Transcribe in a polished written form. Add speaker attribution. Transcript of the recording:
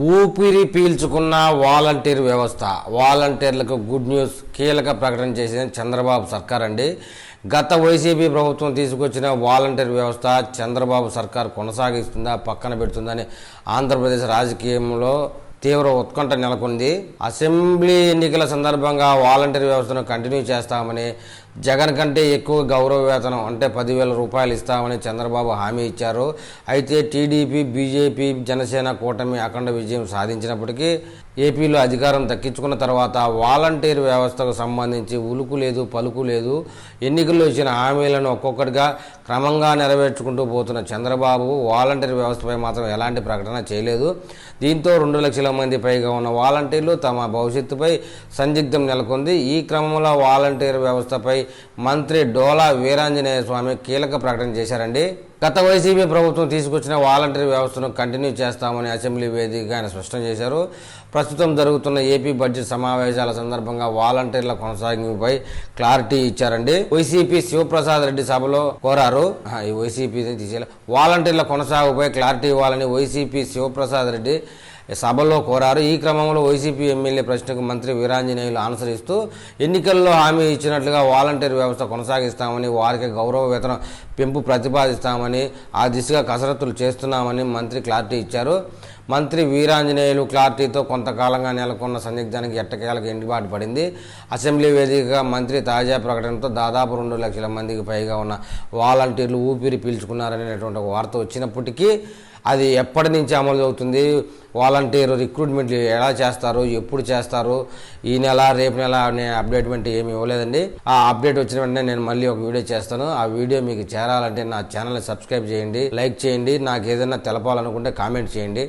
Speaker 1: ఊపిరి పీల్చుకున్న వాలంటీర్ వ్యవస్థ. వాలంటీర్లకు గుడ్ న్యూస్. కీలక ప్రకటన చేసిన చంద్రబాబు సర్కార్ అండి. గత వైసీపీ ప్రభుత్వం తీసుకొచ్చిన వాలంటీర్ వ్యవస్థ చంద్రబాబు సర్కార్ కొనసాగిస్తుందా, పక్కన పెడుతుందని ఆంధ్రప్రదేశ్ రాజకీయంలో తీవ్ర ఉత్కంఠ నెలకొంది. అసెంబ్లీ ఎన్నికల సందర్భంగా వాలంటీర్ వ్యవస్థను కంటిన్యూ చేస్తామని, జగన్ కంటే ఎక్కువ గౌరవ వేతనం అంటే 10,000 రూపాయలు ఇస్తామని చంద్రబాబు హామీ ఇచ్చారు. అయితే టీడీపీ, బీజేపీ, జనసేన కూటమి అఖండ విజయం సాధించినప్పటికీ ఏపీలో అధికారం దక్కించుకున్న తర్వాత వాలంటీర్ వ్యవస్థకు సంబంధించి ఉలుకు లేదు, పలుకు లేదు. ఎన్నికల్లో ఇచ్చిన హామీలను ఒక్కొక్కటిగా క్రమంగా నెరవేర్చుకుంటూ పోతున్న చంద్రబాబు వాలంటీర్ వ్యవస్థపై మాత్రం ఎలాంటి ప్రకటన చేయలేదు. దీంతో 2 లక్షల మంది పైగా ఉన్న వాలంటీర్లు తమ భవిష్యత్తుపై సందిగ్ధం నెలకొంది. ఈ క్రమంలో వాలంటీర్ వ్యవస్థపై మంత్రి డోలా వీరాంజనేయ స్వామి కీలక ప్రకటన చేశారండి. గత వైసీపీ ప్రభుత్వం తీసుకొచ్చిన వాలంటీర్ వ్యవస్థను కంటిన్యూ చేస్తామని అసెంబ్లీ వేదికగా ఆయన స్పష్టం చేశారు. ప్రస్తుతం జరుగుతున్న ఏపీ బడ్జెట్ సమావేశాల సందర్భంగా వాలంటీర్ల కొనసాగింపుపై క్లారిటీ ఇచ్చారండి. వైసీపీ శివప్రసాద్ రెడ్డి సభలో కోరారు. ఈ వైసీపీ వాలంటీర్ల కొనసాగుపై క్లారిటీ ఇవ్వాలని వైసీపీ శివప్రసాద్ రెడ్డి సభలో కోరారు. ఈ క్రమంలో వైసీపీ ఎమ్మెల్యే ప్రశ్నకు మంత్రి వీరాంజనేయులు ఆన్సర్ ఇస్తూ ఎన్నికల్లో హామీ ఇచ్చినట్లుగా వాలంటీర్ వ్యవస్థ కొనసాగిస్తామని, వారికి గౌరవ వేతనం పెంపు ప్రతిపాదిస్తామని, ఆ దిశగా కసరత్తులు చేస్తున్నామని మంత్రి క్లారిటీ ఇచ్చారు. మంత్రి వీరాంజనేయులు క్లారిటీతో కొంతకాలంగా నెలకొన్న సందిగ్ధానికి ఎట్టకేలకు ఎండుబాటు పడింది. అసెంబ్లీ వేదికగా మంత్రి తాజా ప్రకటనతో దాదాపు 2 లక్షల మందికి పైగా ఉన్న వాలంటీర్లు ఊపిరి పీల్చుకున్నారనేటువంటి ఒక వార్త వచ్చినప్పటికీ అది ఎప్పటి నుంచి అమలు అవుతుంది, వాలంటీర్ రిక్రూట్మెంట్ ఎలా చేస్తారు, ఎప్పుడు చేస్తారు, ఈ నెల రేపు నెల అనే అప్డేట్మెంట్ ఏమి ఇవ్వలేదండి. ఆ అప్డేట్ వచ్చిన వెంటనే నేను మళ్ళీ ఒక వీడియో చేస్తాను. ఆ వీడియో మీకు చేరాలంటే నా ఛానల్ని సబ్స్క్రైబ్ చేయండి, లైక్ చేయండి. నాకు ఏదైనా తెలపాలనుకుంటే కామెంట్ చేయండి.